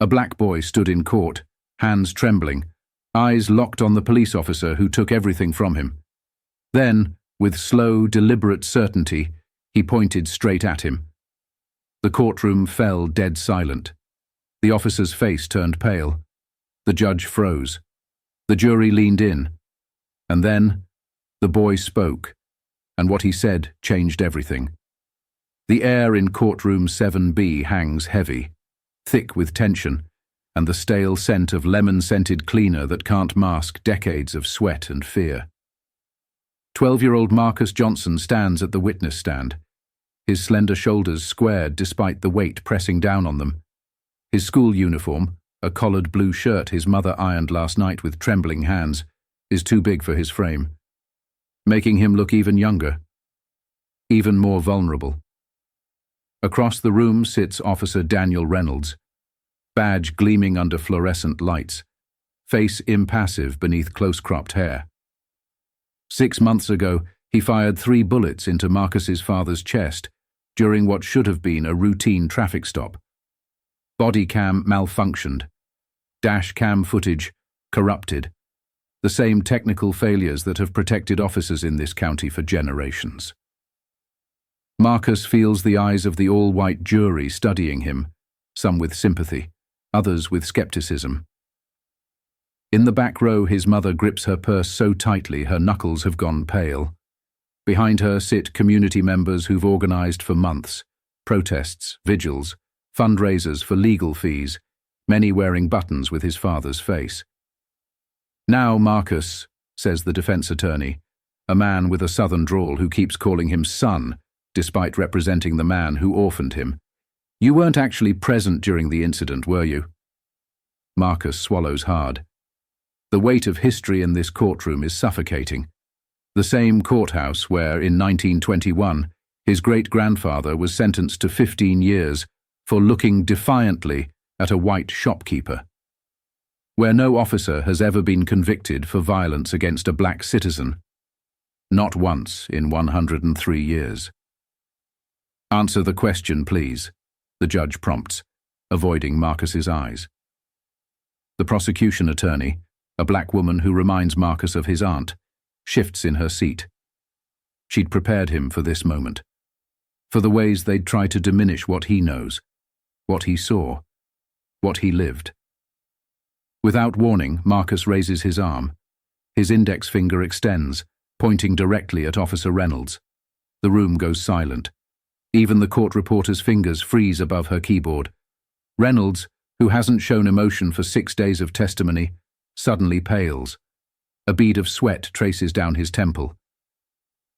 A black boy stood in court, hands trembling, eyes locked on the police officer who took everything from him. Then, with slow, deliberate certainty, he pointed straight at him. The courtroom fell dead silent. The officer's face turned pale. The judge froze. The jury leaned in. And then, the boy spoke, and what he said changed everything. The air in courtroom 7B hangs heavy, thick with tension, and the stale scent of lemon-scented cleaner that can't mask decades of sweat and fear. 12-year-old Marcus Johnson stands at the witness stand, his slender shoulders squared despite the weight pressing down on them. His school uniform, a collared blue shirt his mother ironed last night with trembling hands, is too big for his frame, making him look even younger, even more vulnerable. Across the room sits Officer Daniel Reynolds, badge gleaming under fluorescent lights, face impassive beneath close-cropped hair. 6 months ago, he fired 3 bullets into Marcus's father's chest during what should have been a routine traffic stop. Body cam malfunctioned. Dash cam footage corrupted. The same technical failures that have protected officers in this county for generations. Marcus feels the eyes of the all-white jury studying him, some with sympathy, others with skepticism. In the back row, his mother grips her purse so tightly her knuckles have gone pale. Behind her sit community members who've organized for months, protests, vigils, fundraisers for legal fees, many wearing buttons with his father's face. "Now, Marcus," says the defense attorney, a man with a southern drawl who keeps calling him son, despite representing the man who orphaned him. "You weren't actually present during the incident, were you?" Marcus swallows hard. The weight of history in this courtroom is suffocating. The same courthouse where, in 1921, his great-grandfather was sentenced to 15 years for looking defiantly at a white shopkeeper. Where no officer has ever been convicted for violence against a black citizen. Not once in 103 years. "Answer the question, please," the judge prompts, avoiding Marcus's eyes. The prosecution attorney, a black woman who reminds Marcus of his aunt, shifts in her seat. She'd prepared him for this moment, for the ways they'd try to diminish what he knows, what he saw, what he lived. Without warning, Marcus raises his arm. His index finger extends, pointing directly at Officer Reynolds. The room goes silent. Even the court reporter's fingers freeze above her keyboard. Reynolds, who hasn't shown emotion for 6 days of testimony, suddenly pales. A bead of sweat traces down his temple.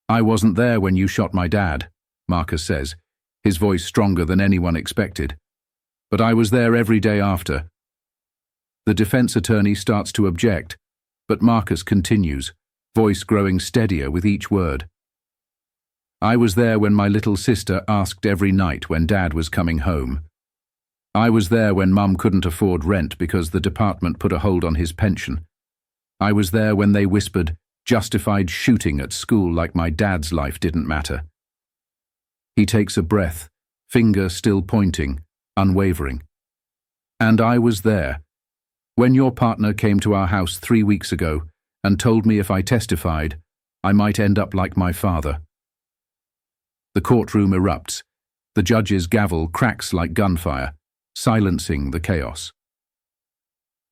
"I wasn't there when you shot my dad," Marcus says, his voice stronger than anyone expected. "But I was there every day after." The defense attorney starts to object, but Marcus continues, voice growing steadier with each word. "I was there when my little sister asked every night when Dad was coming home. I was there when Mum couldn't afford rent because the department put a hold on his pension. I was there when they whispered justified shooting at school like my dad's life didn't matter." He takes a breath, finger still pointing, unwavering. "And I was there when your partner came to our house 3 weeks ago and told me if I testified, I might end up like my father." The courtroom erupts. The judge's gavel cracks like gunfire, silencing the chaos.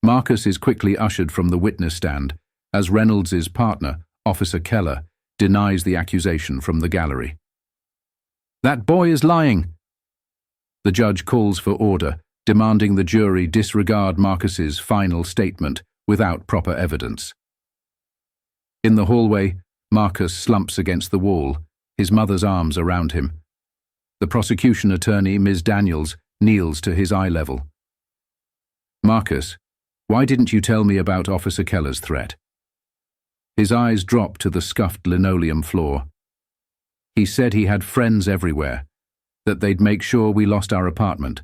Marcus is quickly ushered from the witness stand as Reynolds' partner, Officer Keller, denies the accusation from the gallery. "That boy is lying." The judge calls for order, demanding the jury disregard Marcus's final statement without proper evidence. In the hallway, Marcus slumps against the wall, his mother's arms around him. The prosecution attorney, Ms. Daniels, kneels to his eye level. "Marcus, why didn't you tell me about Officer Keller's threat?" His eyes drop to the scuffed linoleum floor. "He said he had friends everywhere, that they'd make sure we lost our apartment,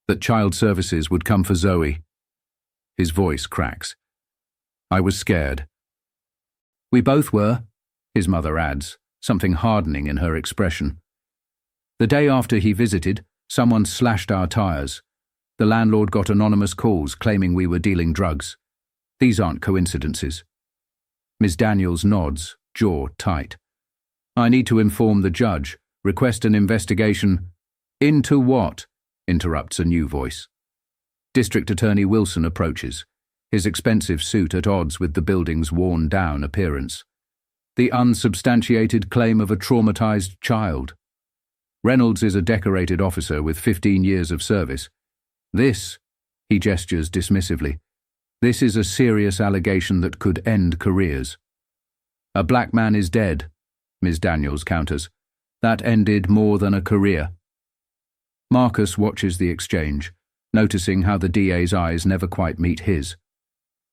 that child services would come for Zoe." His voice cracks. "I was scared." "We both were," his mother adds, something hardening in her expression. "The day after he visited, someone slashed our tires. The landlord got anonymous calls claiming we were dealing drugs. These aren't coincidences. Ms. Daniels nods, jaw tight. I need to inform the judge, request an investigation. Into what? Interrupts a new voice. District Attorney Wilson approaches, his expensive suit at odds with the building's worn-down appearance. The unsubstantiated claim of a traumatized child. Reynolds is a decorated officer with 15 years of service. This, he gestures dismissively, this is a serious allegation that could end careers. A black man is dead, Ms. Daniels counters. That ended more than a career. Marcus watches the exchange, noticing how the DA's eyes never quite meet his.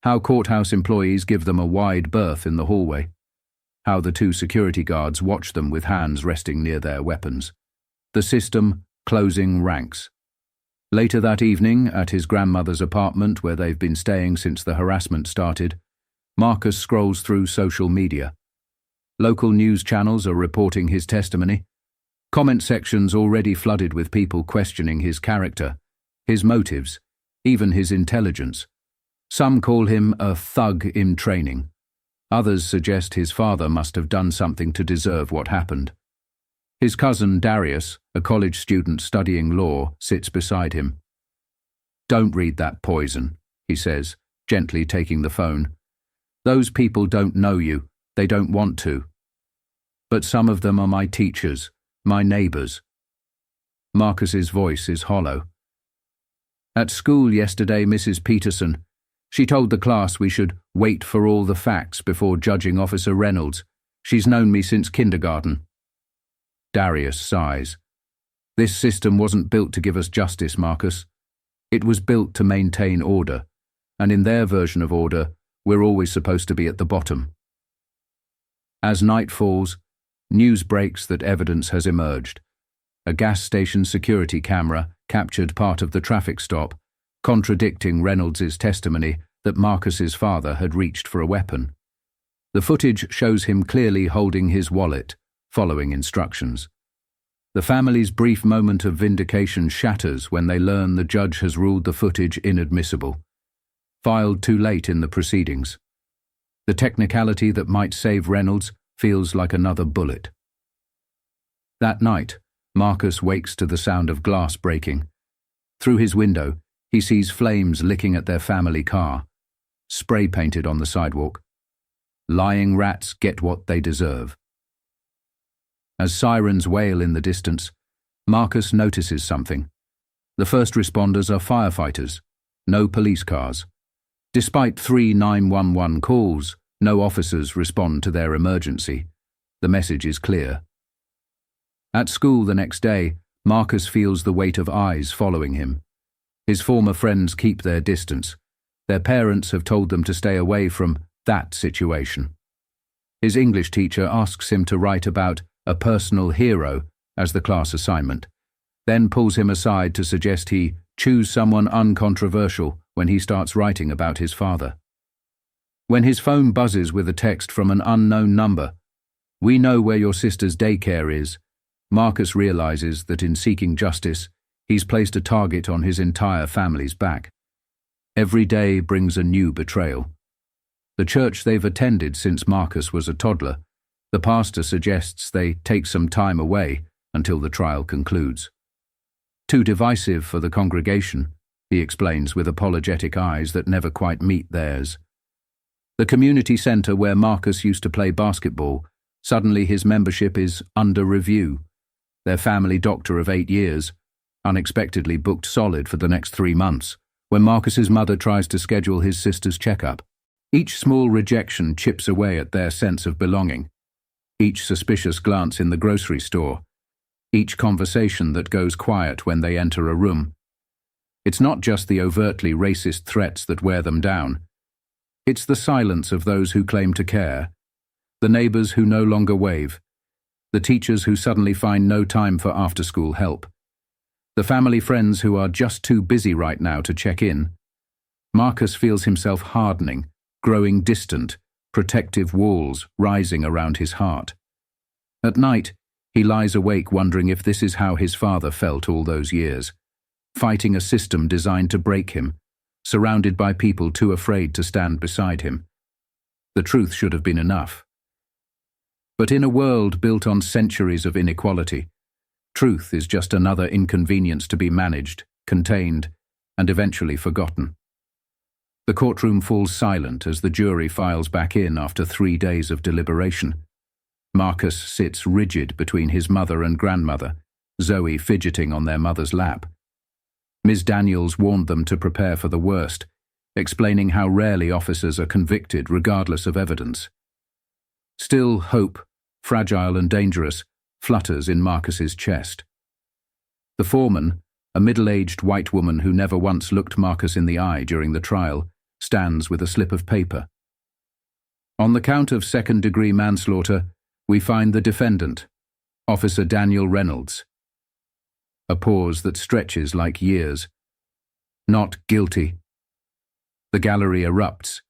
How courthouse employees give them a wide berth in the hallway. How the two security guards watch them with hands resting near their weapons. The system closing ranks. Later that evening, at his grandmother's apartment where they've been staying since the harassment started, Marcus scrolls through social media. Local news channels are reporting his testimony. Comment sections already flooded with people questioning his character, his motives, even his intelligence. Some call him a thug in training. Others suggest his father must have done something to deserve what happened. His cousin Darius, a college student studying law, sits beside him. Don't read that poison, he says, gently taking the phone. Those people don't know you. They don't want to. But some of them are my teachers, my neighbors. Marcus's voice is hollow. At school yesterday, Mrs. Peterson, she told the class we should wait for all the facts before judging Officer Reynolds. She's known me since kindergarten. Darius sighs. This system wasn't built to give us justice, Marcus. It was built to maintain order, and in their version of order, we're always supposed to be at the bottom. As night falls, news breaks that evidence has emerged. A gas station security camera captured part of the traffic stop, contradicting Reynolds' testimony that Marcus's father had reached for a weapon. The footage shows him clearly holding his wallet, following instructions. The family's brief moment of vindication shatters when they learn the judge has ruled the footage inadmissible, filed too late in the proceedings. The technicality that might save Reynolds feels like another bullet. That night, Marcus wakes to the sound of glass breaking. Through his window, he sees flames licking at their family car, spray painted on the sidewalk. Lying rats get what they deserve. As sirens wail in the distance, Marcus notices something. The first responders are firefighters, no police cars. Despite 3 911 calls, no officers respond to their emergency. The message is clear. At school the next day, Marcus feels the weight of eyes following him. His former friends keep their distance. Their parents have told them to stay away from that situation. His English teacher asks him to write about a personal hero as the class assignment, then pulls him aside to suggest he choose someone uncontroversial when he starts writing about his father. When his phone buzzes with a text from an unknown number, "We know where your sister's daycare is," Marcus realizes that in seeking justice, he's placed a target on his entire family's back. Every day brings a new betrayal. The church they've attended since Marcus was a toddler, the pastor suggests they take some time away until the trial concludes. Too divisive for the congregation, he explains with apologetic eyes that never quite meet theirs. The community center where Marcus used to play basketball, suddenly his membership is under review. Their family doctor of 8 years, unexpectedly booked solid for the next 3 months, when Marcus's mother tries to schedule his sister's checkup. Each small rejection chips away at their sense of belonging. Each suspicious glance in the grocery store. Each conversation that goes quiet when they enter a room. It's not just the overtly racist threats that wear them down. It's the silence of those who claim to care. The neighbors who no longer wave. The teachers who suddenly find no time for after-school help. The family friends who are just too busy right now to check in. Marcus feels himself hardening, growing distant, protective walls rising around his heart. At night, he lies awake wondering if this is how his father felt all those years. fighting a system designed to break him, surrounded by people too afraid to stand beside him. The truth should have been enough. But in a world built on centuries of inequality, truth is just another inconvenience to be managed, contained, and eventually forgotten. The courtroom falls silent as the jury files back in after 3 days of deliberation. Marcus sits rigid between his mother and grandmother, Zoe fidgeting on their mother's lap. Ms. Daniels warned them to prepare for the worst, explaining how rarely officers are convicted regardless of evidence. Still, hope, fragile and dangerous, flutters in Marcus's chest. The foreman, a middle-aged white woman who never once looked Marcus in the eye during the trial, stands with a slip of paper. On the count of second-degree manslaughter, we find the defendant, Officer Daniel Reynolds. A pause that stretches like years. Not guilty. The gallery erupts.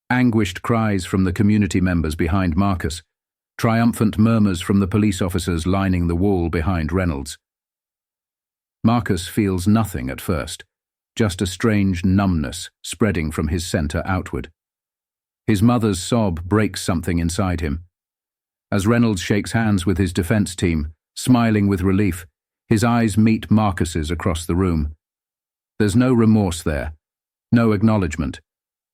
Anguished cries from the community members behind Marcus. Triumphant murmurs from the police officers lining the wall behind Reynolds. Marcus feels nothing at first, just a strange numbness spreading from his center outward. His mother's sob breaks something inside him. As Reynolds shakes hands with his defense team, smiling with relief, his eyes meet Marcus's across the room. There's no remorse there, no acknowledgement,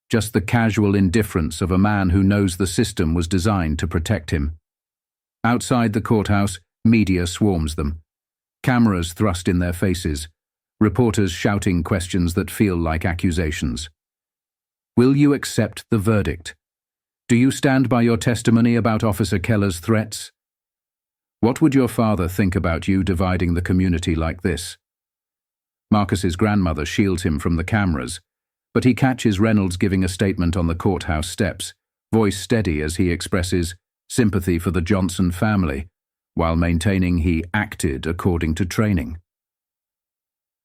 just the casual indifference of a man who knows the system was designed to protect him. Outside the courthouse, media swarms them. Cameras thrust in their faces, reporters shouting questions that feel like accusations. Will you accept the verdict? Do you stand by your testimony about Officer Keller's threats? What would your father think about you dividing the community like this? Marcus's grandmother shields him from the cameras, but he catches Reynolds giving a statement on the courthouse steps, voice steady as he expresses sympathy for the Johnson family, while maintaining he acted according to training.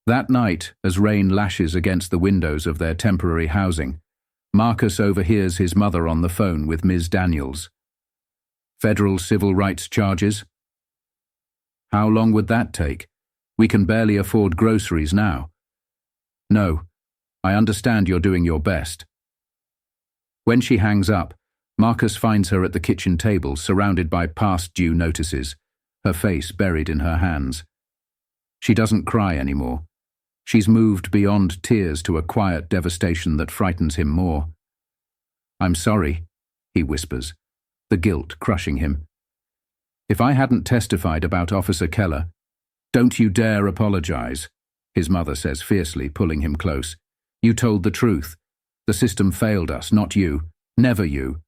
That night, as rain lashes against the windows of their temporary housing, Marcus overhears his mother on the phone with Ms. Daniels. Federal civil rights charges? How long would that take? We can barely afford groceries now. No, I understand you're doing your best. When she hangs up, Marcus finds her at the kitchen table surrounded by past due notices, her face buried in her hands. She doesn't cry anymore. She's moved beyond tears to a quiet devastation that frightens him more. I'm sorry, he whispers, the guilt crushing him. If I hadn't testified about Officer Keller, don't you dare apologize, his mother says fiercely, pulling him close. You told the truth. The system failed us, not you. Never you.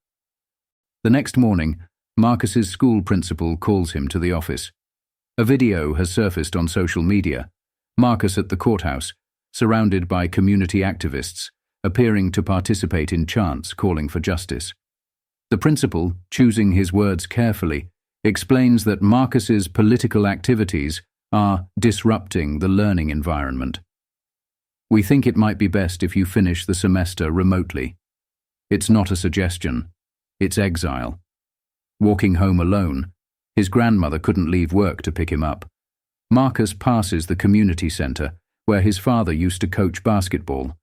The next morning, Marcus's school principal calls him to the office. A video has surfaced on social media. Marcus at the courthouse, surrounded by community activists, appearing to participate in chants calling for justice. The principal, choosing his words carefully, explains that Marcus's political activities are disrupting the learning environment. We think it might be best if you finish the semester remotely. It's not a suggestion. It's exile. Walking home alone, his grandmother couldn't leave work to pick him up. Marcus passes the community center, where his father used to coach basketball.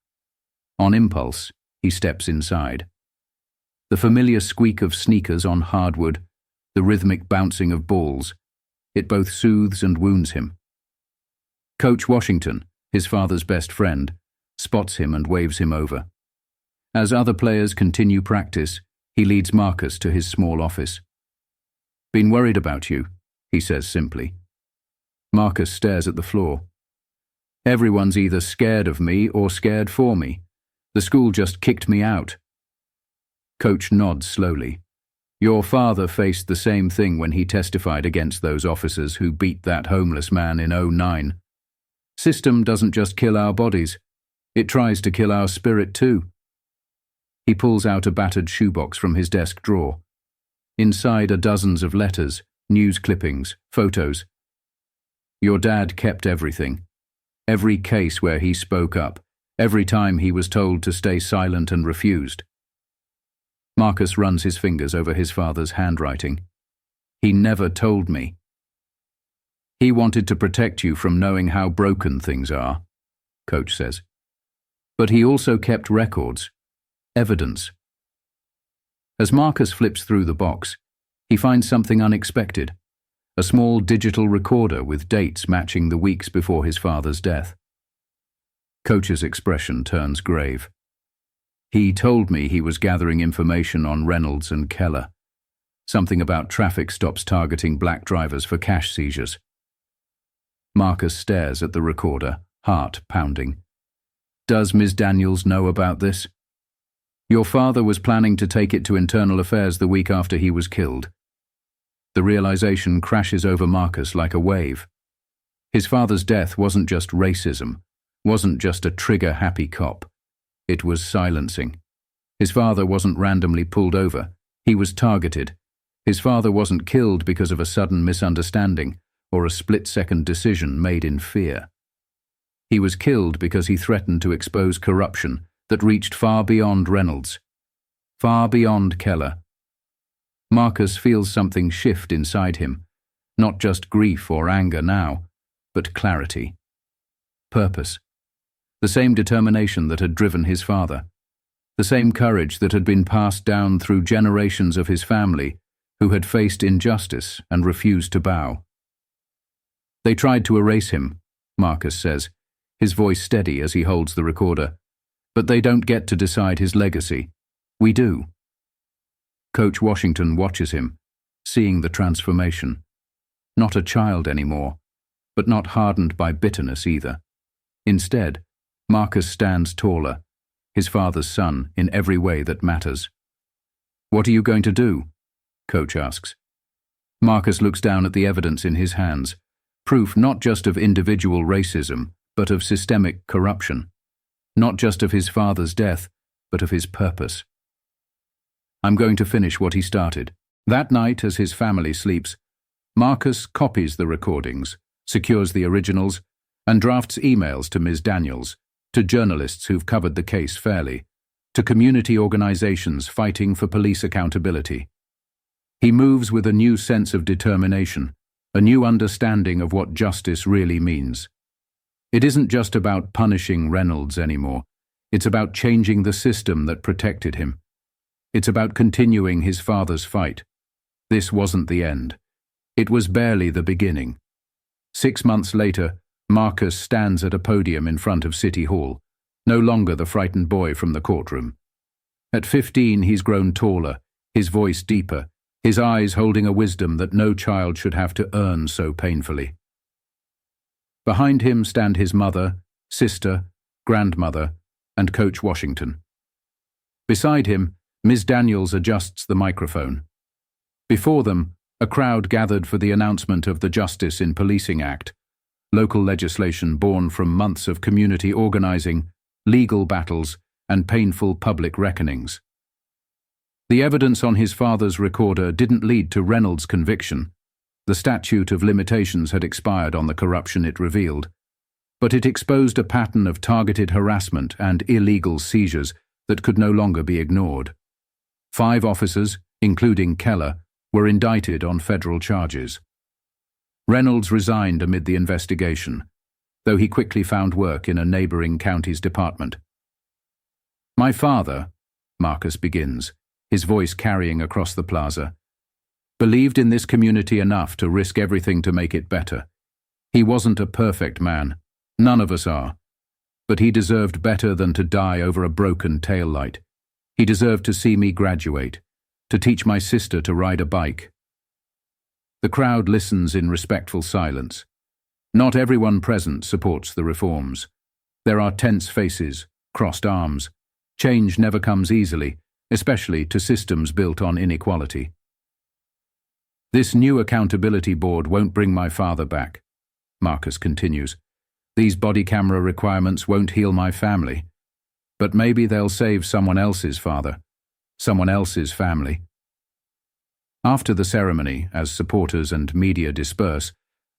On impulse, he steps inside. The familiar squeak of sneakers on hardwood, the rhythmic bouncing of balls, it both soothes and wounds him. Coach Washington, his father's best friend, spots him and waves him over. As other players continue practice, he leads Marcus to his small office. Been worried about you, he says simply. Marcus stares at the floor. Everyone's either scared of me or scared for me. The school just kicked me out. Coach nods slowly. Your father faced the same thing when he testified against those officers who beat that homeless man in '09. System doesn't just kill our bodies. It tries to kill our spirit too. He pulls out a battered shoebox from his desk drawer. Inside are dozens of letters, news clippings, photos. Your dad kept everything. Every case where he spoke up, every time he was told to stay silent and refused. Marcus runs his fingers over his father's handwriting. He never told me. He wanted to protect you from knowing how broken things are. Coach says. But he also kept records, evidence. As Marcus flips through the box, he finds something unexpected, a small digital recorder with dates matching the weeks before his father's death. Coach's expression turns grave. He told me he was gathering information on Reynolds and Keller, something about traffic stops targeting black drivers for cash seizures. Marcus stares at the recorder, heart pounding. Does Ms. Daniels know about this? Your father was planning to take it to Internal Affairs the week after he was killed. The realization crashes over Marcus like a wave. His father's death wasn't just racism, wasn't just a trigger-happy cop. It was silencing. His father wasn't randomly pulled over. He was targeted. His father wasn't killed because of a sudden misunderstanding or a split-second decision made in fear. He was killed because he threatened to expose corruption that reached far beyond Reynolds, far beyond Keller. Marcus feels something shift inside him, not just grief or anger now, but clarity, purpose, the same determination that had driven his father, the same courage that had been passed down through generations of his family who had faced injustice and refused to bow. They tried to erase him, Marcus says, his voice steady as he holds the recorder. But they don't get to decide his legacy. We do. Coach Washington watches him, seeing the transformation. Not a child anymore, but not hardened by bitterness either. Instead, Marcus stands taller, his father's son in every way that matters. What are you going to do? Coach asks. Marcus looks down at the evidence in his hands, proof not just of individual racism, but of systemic corruption. Not just of his father's death, but of his purpose. I'm going to finish what he started. That night, as his family sleeps, Marcus copies the recordings, secures the originals, and drafts emails to Ms. Daniels, to journalists who've covered the case fairly, to community organizations fighting for police accountability. He moves with a new sense of determination, a new understanding of what justice really means. It isn't just about punishing Reynolds anymore. It's about changing the system that protected him. It's about continuing his father's fight. This wasn't the end. It was barely the beginning. 6 months later, Marcus stands at a podium in front of City Hall, no longer the frightened boy from the courtroom. At 15, he's grown taller, his voice deeper, his eyes holding a wisdom that no child should have to earn so painfully. Behind him stand his mother, sister, grandmother, and Coach Washington. Beside him, Ms. Daniels adjusts the microphone. Before them, a crowd gathered for the announcement of the Justice in Policing Act, local legislation born from months of community organizing, legal battles, and painful public reckonings. The evidence on his father's recorder didn't lead to Reynolds' conviction. The statute of limitations had expired on the corruption it revealed, but it exposed a pattern of targeted harassment and illegal seizures that could no longer be ignored. 5 officers, including Keller, were indicted on federal charges. Reynolds resigned amid the investigation, though he quickly found work in a neighboring county's department. My father, Marcus begins, his voice carrying across the plaza, believed in this community enough to risk everything to make it better. He wasn't a perfect man. None of us are. But he deserved better than to die over a broken taillight. He deserved to see me graduate, to teach my sister to ride a bike. The crowd listens in respectful silence. Not everyone present supports the reforms. There are tense faces, crossed arms. Change never comes easily, especially to systems built on inequality. This new accountability board won't bring my father back, Marcus continues. These body camera requirements won't heal my family. But maybe they'll save someone else's father, someone else's family. After the ceremony, as supporters and media disperse,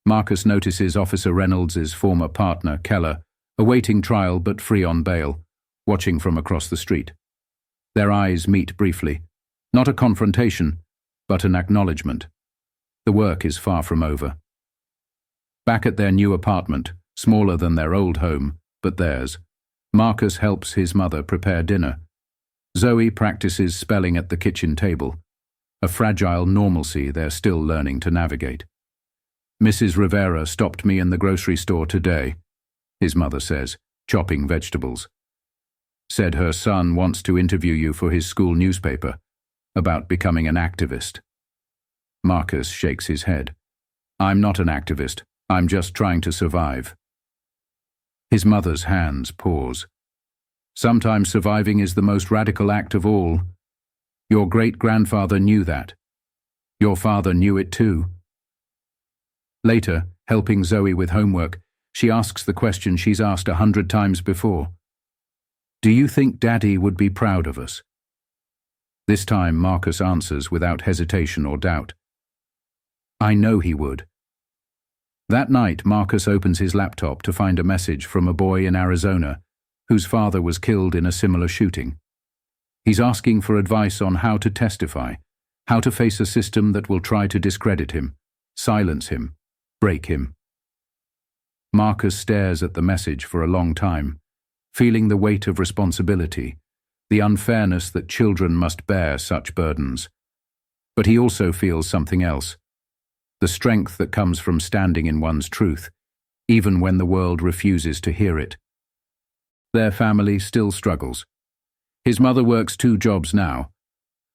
Marcus notices Officer Reynolds' former partner, Keller, awaiting trial but free on bail, watching from across the street. Their eyes meet briefly, not a confrontation, but an acknowledgement. The work is far from over. Back at their new apartment, smaller than their old home, but theirs. Marcus helps his mother prepare dinner. Zoe practices spelling at the kitchen table, a fragile normalcy they're still learning to navigate. Mrs. Rivera stopped me in the grocery store today, his mother says, chopping vegetables. Said her son wants to interview you for his school newspaper, about becoming an activist. Marcus shakes his head. I'm not an activist. I'm just trying to survive. His mother's hands pause. Sometimes surviving is the most radical act of all. Your great-grandfather knew that. Your father knew it too. Later, helping Zoe with homework, she asks the question she's asked 100 times before. Do you think Daddy would be proud of us? This time Marcus answers without hesitation or doubt. I know he would. That night, Marcus opens his laptop to find a message from a boy in Arizona whose father was killed in a similar shooting. He's asking for advice on how to testify, how to face a system that will try to discredit him, silence him, break him. Marcus stares at the message for a long time, feeling the weight of responsibility, the unfairness that children must bear such burdens. But he also feels something else, the strength that comes from standing in one's truth, even when the world refuses to hear it. Their family still struggles. His mother works 2 jobs now.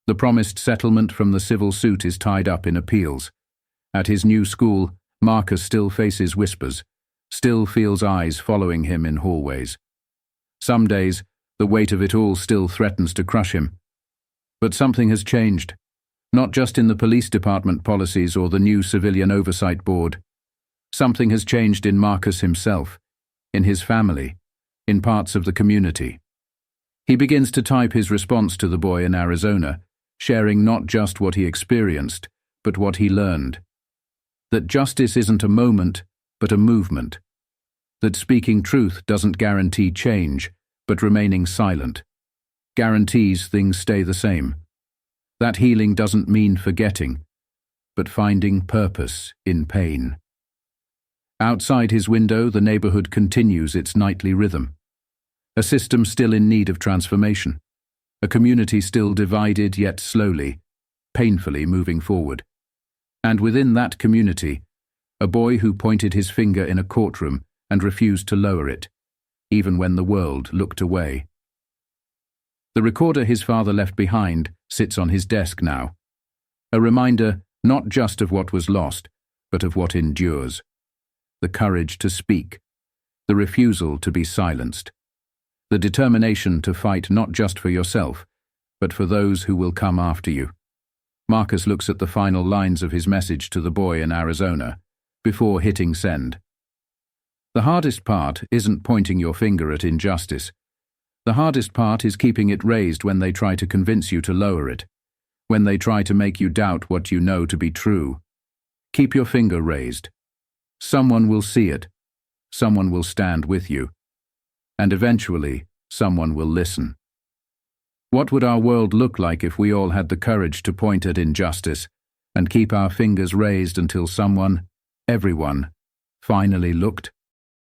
The promised settlement from the civil suit is tied up in appeals. At his new school, Marcus still faces whispers, still feels eyes following him in hallways. Some days, the weight of it all still threatens to crush him. But something has changed, not just in the police department policies or the new civilian oversight board. Something has changed in Marcus himself, in his family, in parts of the community. He begins to type his response to the boy in Arizona, sharing not just what he experienced, but what he learned. That justice isn't a moment, but a movement. That speaking truth doesn't guarantee change, but remaining silent guarantees things stay the same. That healing doesn't mean forgetting, but finding purpose in pain. Outside his window, the neighborhood continues its nightly rhythm. A system still in need of transformation. A community still divided yet slowly, painfully moving forward. And within that community, a boy who pointed his finger in a courtroom and refused to lower it, even when the world looked away. The recorder his father left behind sits on his desk now. A reminder not just of what was lost, but of what endures. The courage to speak, the refusal to be silenced, the determination to fight not just for yourself, but for those who will come after you. Marcus looks at the final lines of his message to the boy in Arizona, before hitting send. The hardest part isn't pointing your finger at injustice. The hardest part is keeping it raised when they try to convince you to lower it, when they try to make you doubt what you know to be true. Keep your finger raised. Someone will see it. Someone will stand with you. And eventually, someone will listen. What would our world look like if we all had the courage to point at injustice and keep our fingers raised until someone, everyone, finally looked?